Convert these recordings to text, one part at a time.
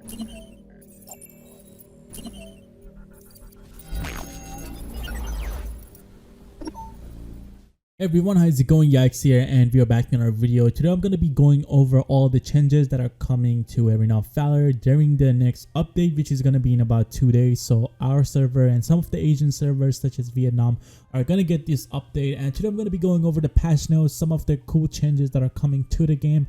Hey everyone, how's it going? Yikes here, and we are back in our video. Today I'm going to be going over all the changes that are coming to Arena of Valor during the next update, which is going to be in about 2 days. So our server and some of the Asian servers such as Vietnam are going to get this update, and today I'm going to be going over the patch notes, some of the cool changes that are coming to the game.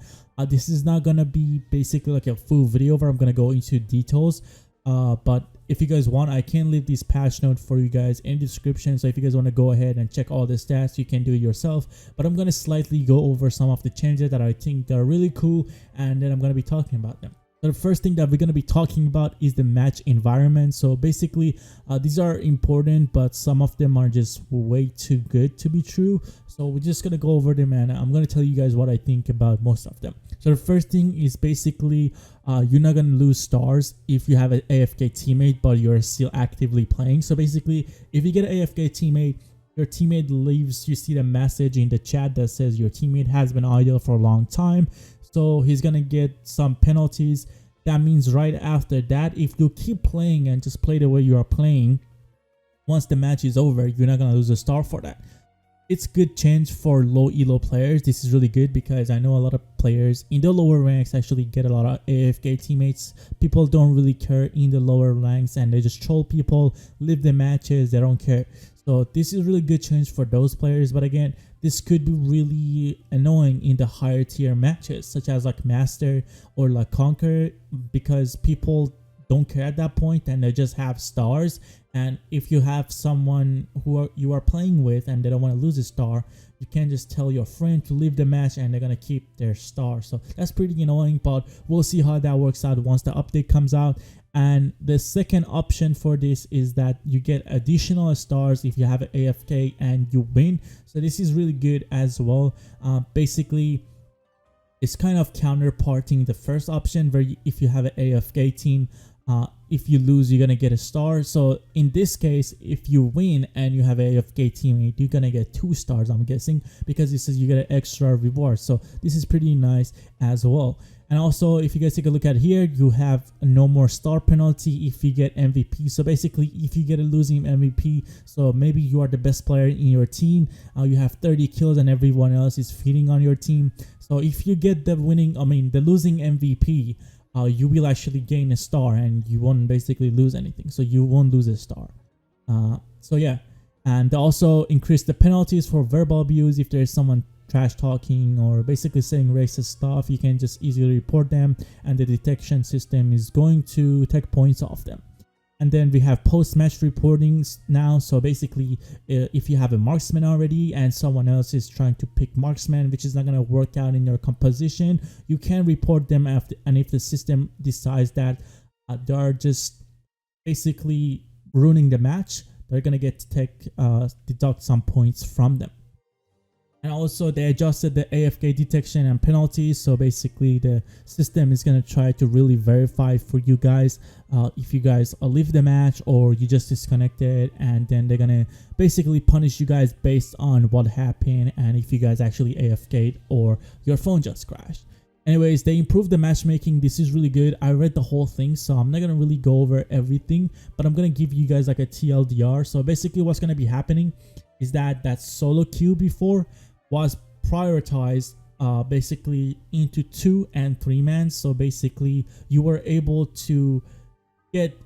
This is not going to be basically like a full video where I'm going to go into details, but if you guys want, I can leave this patch note for you guys in the description. So if you guys want to go ahead and check all the stats, you can do it yourself. But I'm going to slightly go over some of the changes that I think are really cool, and then I'm going to be talking about them. So the first thing that we're going to be talking about is the match environment. So basically, these are important, but some of them are just way too good to be true. So we're just going to go over them, and I'm going to tell you guys what I think about most of them. So the first thing is basically you're not going to lose stars if you have an AFK teammate but you're still actively playing. So basically, if you get an AFK teammate, your teammate leaves, you see the message in the chat that says your teammate has been idle for a long time, so he's gonna get some penalties. That means right after that, if you keep playing and just play the way you are playing, once the match is over, you're not gonna lose a star for that. It's good change for low elo players. This is really good because I know a lot of players in the lower ranks actually get a lot of AFK teammates. People don't really care in the lower ranks, and they just troll people, leave the matches, they don't care. So this is really good change for those players. But again, this could be really annoying in the higher tier matches such as like Master or like Conquer, because people don't care at that point and they just have stars. And if you have someone who you are playing with and they don't want to lose a star, you can just tell your friend to leave the match and they're gonna keep their star. So that's pretty annoying, but we'll see how that works out once the update comes out. And the second option for this is that you get additional stars if you have an AFK and you win. So this is really good as well. Basically, it's kind of counterparting the first option where if you have an AFK team, if you lose, you're gonna get a star. So in this case, if you win and you have an AFK teammate, you're gonna get 2 stars, I'm guessing, because it says you get an extra reward. So this is pretty nice as well. And also, if you guys take a look at here, you have no more star penalty if you get MVP. So basically, if you get a losing MVP, so maybe you are the best player in your team, you have 30 kills and everyone else is feeding on your team. So if you get the losing MVP, you will actually gain a star and you won't basically lose anything. So you won't lose a star. So yeah, and also increase the penalties for verbal abuse. If there is someone trash talking or basically saying racist stuff, you can just easily report them and the detection system is going to take points off them. And then we have post-match reportings now. So basically, if you have a marksman already and someone else is trying to pick marksman, which is not going to work out in your composition, you can report them after. And if the system decides that they are just basically ruining the match, they're going to get to deduct some points from them. And also they adjusted the AFK detection and penalties. So basically the system is going to try to really verify for you guys if you guys leave the match or you just disconnected, and then they're going to basically punish you guys based on what happened and if you guys actually AFK'd or your phone just crashed. Anyways, they improved the matchmaking. This is really good. I read the whole thing, so I'm not going to really go over everything, but I'm going to give you guys like a TLDR. So basically what's going to be happening is that solo queue before was prioritized basically into 2 and 3 man. So basically you were able to get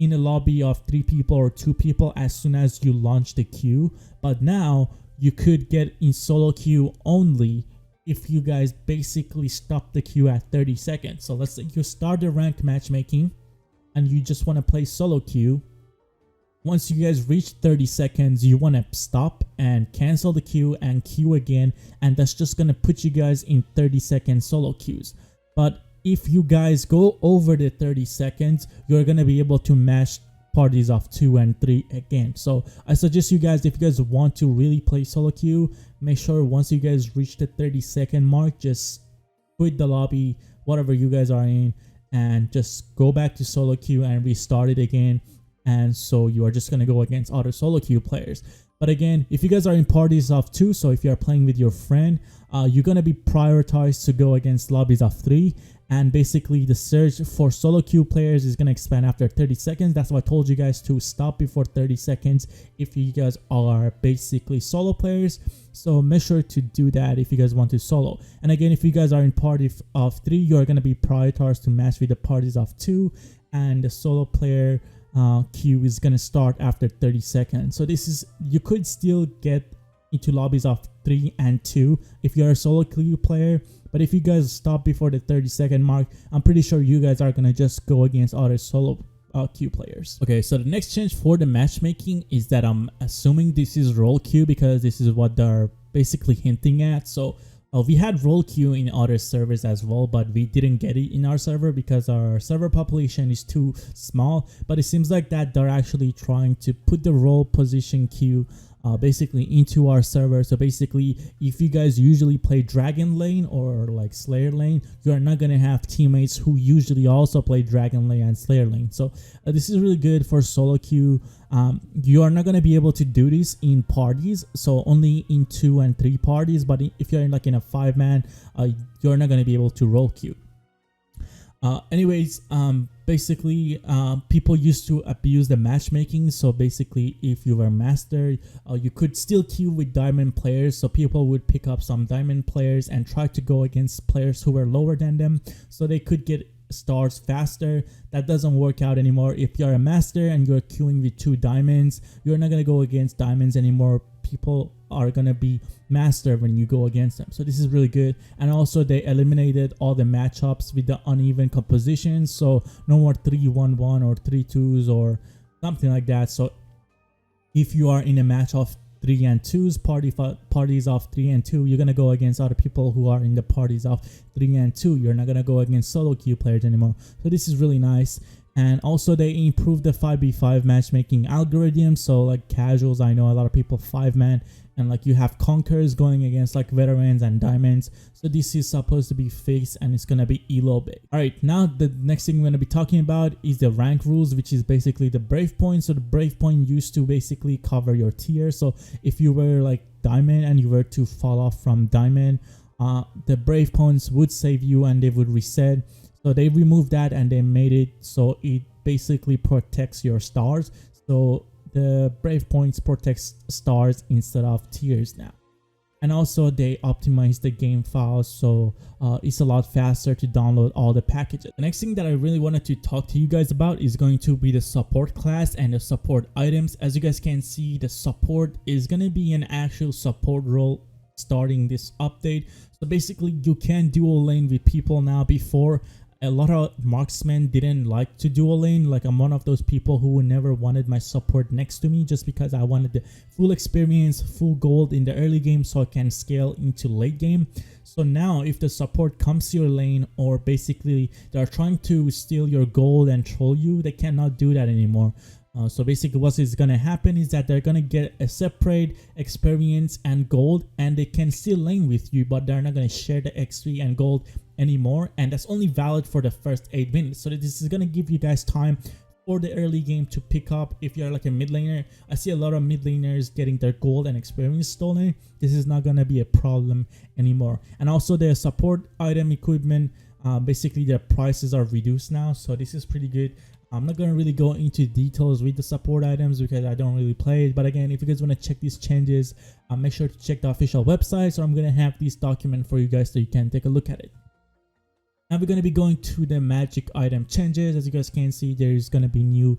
in a lobby of 3 people or 2 people as soon as you launch the queue, but now you could get in solo queue only if you guys basically stop the queue at 30 seconds. So let's say you start the ranked matchmaking and you just want to play solo queue. Once you guys reach 30 seconds, you want to stop and cancel the queue and queue again, and that's just going to put you guys in 30-second solo queues. But if you guys go over the 30 seconds, you're going to be able to match parties of 2 and 3 again. So I suggest you guys, if you guys want to really play solo queue, make sure once you guys reach the 30-second mark, just quit the lobby, whatever you guys are in, and just go back to solo queue and restart it again. And so you are just going to go against other solo queue players. But again, if you guys are in parties of 2, so if you are playing with your friend, you're going to be prioritized to go against lobbies of 3. And basically the search for solo queue players is going to expand after 30 seconds. That's why I told you guys to stop before 30 seconds if you guys are basically solo players. So make sure to do that if you guys want to solo. And again, if you guys are in party of 3, you are going to be prioritized to match with the parties of 2, and the solo player queue is going to start after 30 seconds. So this is, you could still get into lobbies of 3 and 2 if you're a solo queue player, but if you guys stop before the 30-second mark, I'm pretty sure you guys are gonna just go against other solo queue players. Okay, so the next change for the matchmaking is that I'm assuming this is role queue, because this is what they're basically hinting at. So we had role queue in other servers as well, but we didn't get it in our server because our server population is too small. But it seems like that they're actually trying to put the role position queue basically into our server. So basically, if you guys usually play Dragon Lane or like Slayer Lane, you are not gonna have teammates who usually also play Dragon Lane and Slayer Lane. So this is really good for solo queue. You are not gonna be able to do this in parties, so only in 2 and 3 parties. But if you're in like in a 5-man, you're not gonna be able to role queue. Basically, people used to abuse the matchmaking. So basically, if you were master, you could still queue with diamond players. So people would pick up some diamond players and try to go against players who were lower than them, so they could get stars faster. That doesn't work out anymore. If you're a master and you're queuing with 2 diamonds, you're not gonna go against diamonds anymore. People are gonna be master when you go against them. So this is really good. And also they eliminated all the matchups with the uneven composition, so no more 3-1-1 or 3-2s or something like that. So if you are in a match of 3 and 2s, parties of 3 and 2, you're gonna go against other people who are in the parties of 3 and 2. You're not gonna go against solo queue players anymore. So this is really nice. And also they improved the 5v5 matchmaking algorithm. So like casuals, I know a lot of people 5-man, and like you have conquerors going against like veterans and diamonds. So this is supposed to be fixed and it's gonna be elo big. All right, now the next thing we're gonna be talking about is the rank rules, which is basically the brave point. So the brave point used to basically cover your tier. So if you were like diamond and you were to fall off from diamond, the brave points would save you and they would reset. So they removed that and they made it so it basically protects your stars. So the brave points protects stars instead of tiers now. And also they optimized the game files, so it's a lot faster to download all the packages. The next thing that I really wanted to talk to you guys about is going to be the support class and the support items. As you guys can see, the support is going to be an actual support role starting this update. So basically you can dual lane with people now. Before, a lot of marksmen didn't like to dual lane. Like I'm one of those people who never wanted my support next to me, just because I wanted the full experience, full gold in the early game so I can scale into late game. So now if the support comes to your lane, or basically they're trying to steal your gold and troll you, they cannot do that anymore. So basically what is going to happen is that they're going to get a separate experience and gold, and they can still lane with you, but they're not going to share the XP and gold anymore. And that's only valid for the first 8 minutes. So this is going to give you guys time for the early game to pick up. If you're like a mid laner, I see a lot of mid laners getting their gold and experience stolen. This is not going to be a problem anymore. And also the support item equipment, basically their prices are reduced now. So this is pretty good. I'm not going to really go into details with the support items because I don't really play it. But again, if you guys want to check these changes, make sure to check the official website. So I'm going to have this document for you guys so you can take a look at it. Now we're going to be going to the magic item changes. As you guys can see, there is going to be new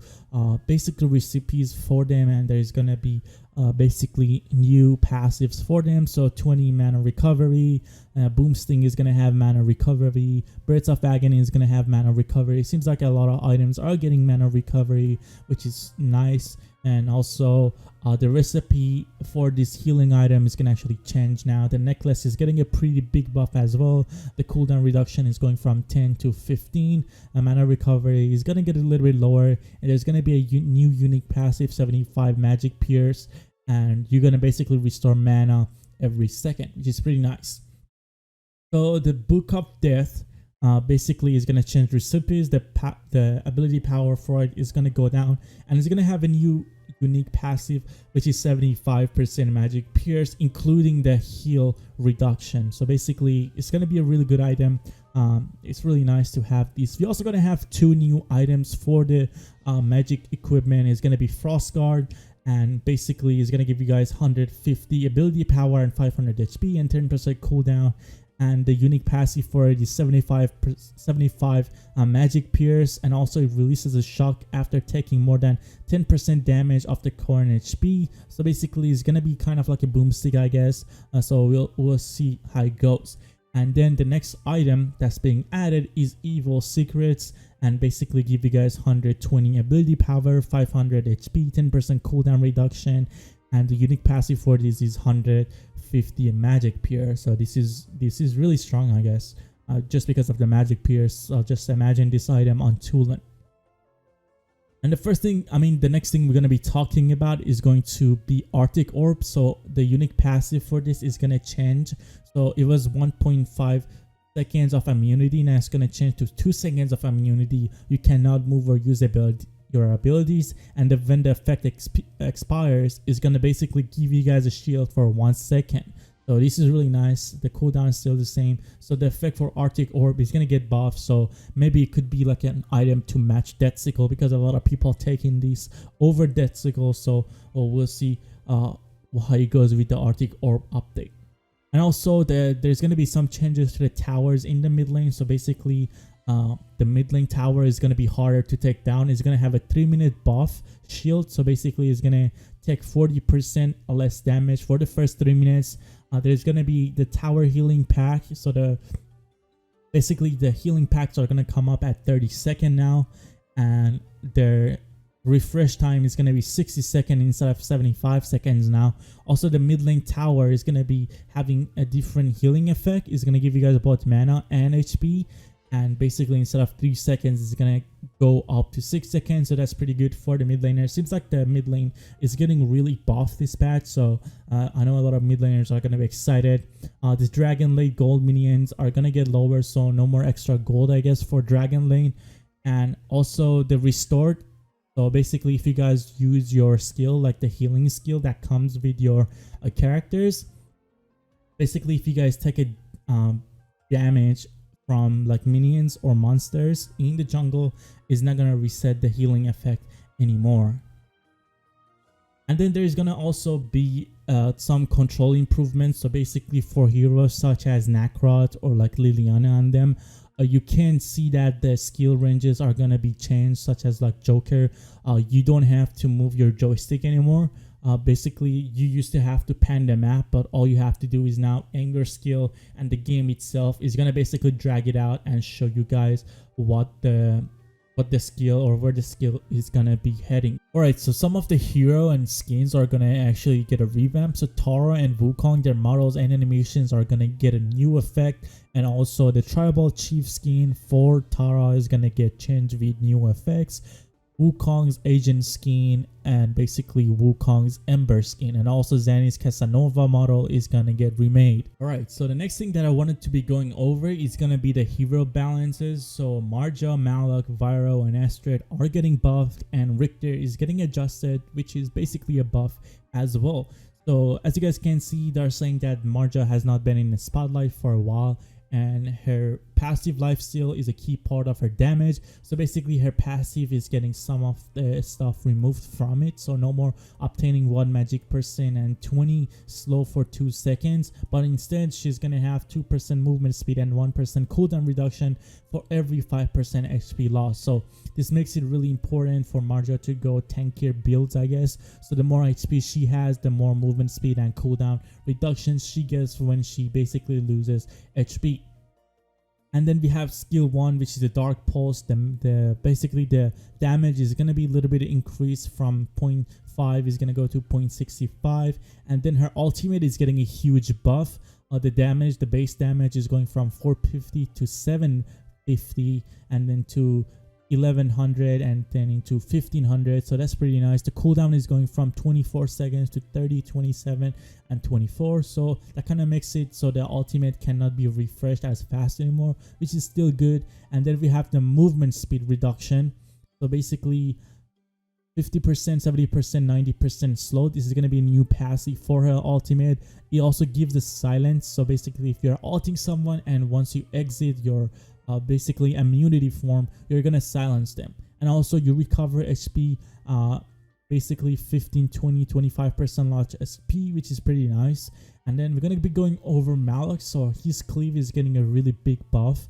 basically recipes for them, and there is going to be basically new passives for them. So 20 mana recovery, boom sting is going to have mana recovery, birds of agony is going to have mana recovery. It seems like a lot of items are getting mana recovery, which is nice. And also the recipe for this healing item is going to actually change now. The necklace is getting a pretty big buff as well. The cooldown reduction is going from 10 to 15. Mana recovery is going to get a little bit lower, and there's going to be a new unique passive, 75 magic pierce, and you're going to basically restore mana every second, which is pretty nice. So the Book of Death basically is going to change recipes. The ability power for it is going to go down, and it's going to have a new unique passive, which is 75% magic pierce, including the heal reduction. So basically it's going to be a really good item It's really nice to have these. We're also gonna have 2 new items for the magic equipment. It's gonna be Frost Guard, and basically it's gonna give you guys 150 ability power and 500 HP and 10% cooldown. And the unique passive for it is 75 magic pierce, and also it releases a shock after taking more than 10% damage of the current HP. So basically it's gonna be kind of like a boomstick, I guess. So we'll see how it goes. And then the next item that's being added is Evil Secrets, and basically give you guys 120 ability power, 500 HP, 10% cooldown reduction, and the unique passive for this is 150 magic pierce. So this is really strong, I guess, just because of the magic pierce. So just imagine this item on Tulin. And the next thing we're going to be talking about is going to be Arctic Orb. So the unique passive for this is going to change. So it was 1.5 seconds of immunity, now it's going to change to 2 seconds of immunity. You cannot move or use your abilities, and when the effect expires, is going to basically give you guys a shield for 1 second. So this is really nice. The cooldown is still the same. So the effect for Arctic Orb is going to get buffed. So maybe it could be like an item to match Death Sickle, because a lot of people are taking these over Death Sickle. So we'll see how it goes with the Arctic Orb update. And also there's going to be some changes to the towers in the mid lane. So basically the mid lane tower is going to be harder to take down. It's going to have a 3-minute buff shield. So basically it's going to take 40% less damage for the first 3 minutes. There's going to be the tower healing pack. So basically the healing packs are going to come up at 30 seconds now, and their refresh time is going to be 60 seconds instead of 75 seconds now. Also, the mid lane tower is going to be having a different healing effect. It's going to give you guys both mana and HP, and basically instead of 3 seconds it's going to go up to 6 seconds. So that's pretty good for the mid laner. Seems like the mid lane is getting really buffed this patch, so I know a lot of mid laners are going to be excited. The Dragon Lane gold minions are going to get lower, so no more extra gold, I guess, for Dragon Lane. And also the restored. So basically if you guys use your skill, like the healing skill that comes with your characters, basically if you guys take a damage from like minions or monsters in the jungle, is not gonna reset the healing effect anymore. And then there's gonna also be some control improvements. So basically for heroes such as Nakrot or like Liliana on them, you can see that the skill ranges are gonna be changed, such as like Joker. You don't have to move your joystick anymore. Basically you used to have to pan the map, but all you have to do is now anger skill, and the game itself is gonna basically drag it out and show you guys what the skill or where the skill is gonna be heading. Alright, so some of the hero and skins are gonna actually get a revamp. So Tara and Wukong, their models and animations are gonna get a new effect, and also the tribal chief skin for Tara is gonna get changed with new effects. Wukong's agent skin, and basically Wukong's Ember skin, and also Zanny's Casanova model is gonna get remade. Alright, so the next thing that I wanted to be going over is gonna be the hero balances. So Marja, Malak, Vyro, and Astrid are getting buffed, and Richter is getting adjusted, which is basically a buff as well. So as you guys can see, they're saying that Marja has not been in the spotlight for a while, and her passive lifesteal is a key part of her damage. So basically her passive is getting some of the stuff removed from it. So no more obtaining 1 magic percent and 20 slow for 2 seconds, but instead she's gonna have 2% movement speed and 1% cooldown reduction for every 5% HP loss. So this makes it really important for Marja to go tankier builds, I guess. So the more HP she has, the more movement speed and cooldown reductions she gets when she basically loses HP. And then we have skill 1, which is the Dark Pulse. Basically the damage is going to be a little bit increased from 0.5 is going to go to 0.65. And then her ultimate is getting a huge buff. The base damage is going from 450 to 750, and then to 1100, and then into 1500. So that's pretty nice. The cooldown is going from 24 seconds to 30, 27, and 24. So that kind of makes it so the ultimate cannot be refreshed as fast anymore, which is still good. And then we have the movement speed reduction. So basically 50%, 70%, 90% slow. This is going to be a new passive for her ultimate. It also gives the silence. So basically, if you're ulting someone and once you exit your basically immunity form, you're going to silence them. And also you recover HP, basically 15, 20, 25% large SP, which is pretty nice. And then we're going to be going over Malak. So his cleave is getting a really big buff.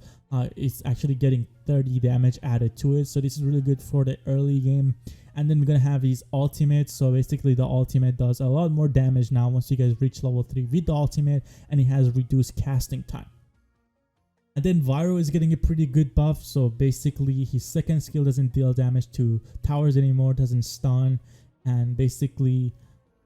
It's actually getting 30 damage added to it. So this is really good for the early game. And then we're going to have his ultimate. So basically the ultimate does a lot more damage now once you guys reach level 3 with the ultimate. And it has reduced casting time. And then Valor is getting a pretty good buff. So basically his second skill doesn't deal damage to towers anymore, doesn't stun. And basically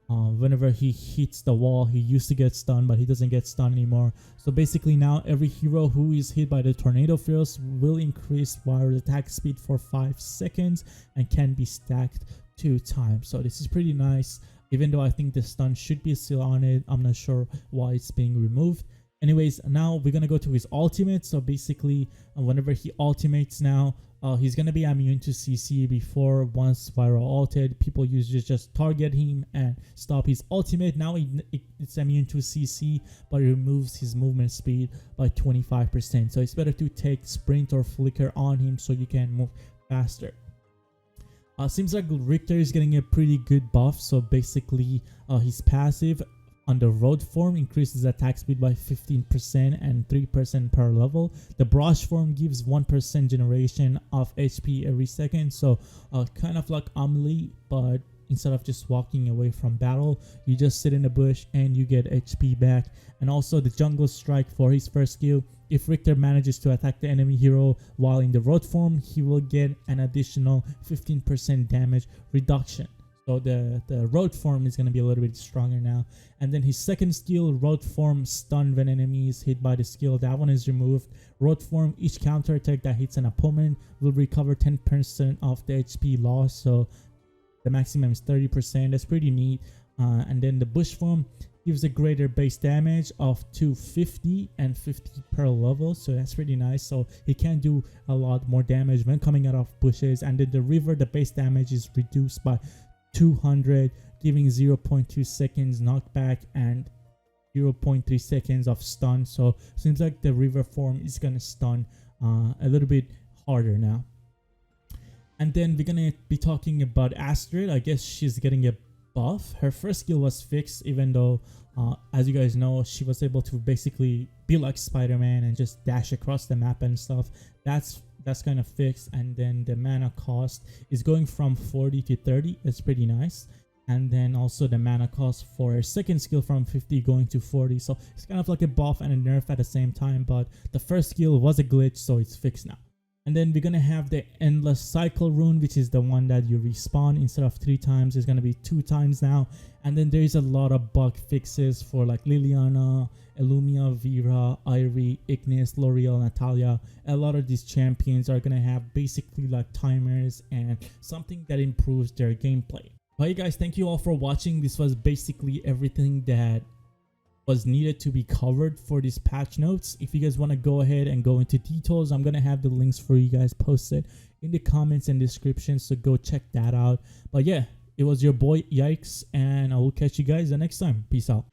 whenever he hits the wall, he used to get stunned, but he doesn't get stunned anymore. So basically now every hero who is hit by the tornado fields will increase Valor's attack speed for 5 seconds and can be stacked 2 times. So this is pretty nice. Even though I think the stun should be still on it, I'm not sure why it's being removed. Anyways, now we're gonna go to his ultimate. So basically whenever he ultimates now, he's gonna be immune to CC. Before, once Valor ulted, people used to just target him and stop his ultimate. Now it's immune to CC, but it removes his movement speed by 25%. So it's better to take sprint or flicker on him so you can move faster. Seems like Richter is getting a pretty good buff. So basically his passive on the road form increases attack speed by 15% and 3% per level. The brush form gives 1% generation of HP every second. So kind of like Amelie, but instead of just walking away from battle, you just sit in the bush and you get HP back. And also the jungle strike for his first skill. If Richter manages to attack the enemy hero while in the road form, he will get an additional 15% damage reduction. So the road form is going to be a little bit stronger now. And then his second skill, road form stun when enemy is hit by the skill. That one is removed. Road form, each counter attack that hits an opponent will recover 10% of the HP loss. So the maximum is 30%. That's pretty neat. And then the bush form gives a greater base damage of 250 and 50 per level. So that's pretty nice. So he can do a lot more damage when coming out of bushes. And then the river, the base damage is reduced by 200, giving 0.2 seconds knockback and 0.3 seconds of stun. So seems like the river form is gonna stun a little bit harder now. And then we're gonna be talking about Astrid. I guess she's getting a buff. Her first skill was fixed, even though as you guys know, she was able to basically be like Spider-Man and just dash across the map and stuff. That's kind of fixed. And then the mana cost is going from 40 to 30. That's pretty nice. And then also the mana cost for her second skill from 50 going to 40. So it's kind of like a buff and a nerf at the same time, but the first skill was a glitch, so it's fixed now. And then we're gonna have the endless cycle rune, which is the one that you respawn instead of 3 times. It's gonna be 2 times now. And then there's a lot of bug fixes for like Liliana, Illumia, Vera, Irie, Ignis, L'Oreal, Natalia. A lot of these champions are gonna have basically like timers and something that improves their gameplay. Alright guys, thank you all for watching. This was basically everything that was needed to be covered for these patch notes. If you guys want to go ahead and go into details, I'm gonna have the links for you guys posted in the comments and description, so go check that out. But yeah, it was your boy Yikes, and I will catch you guys the next time. Peace out.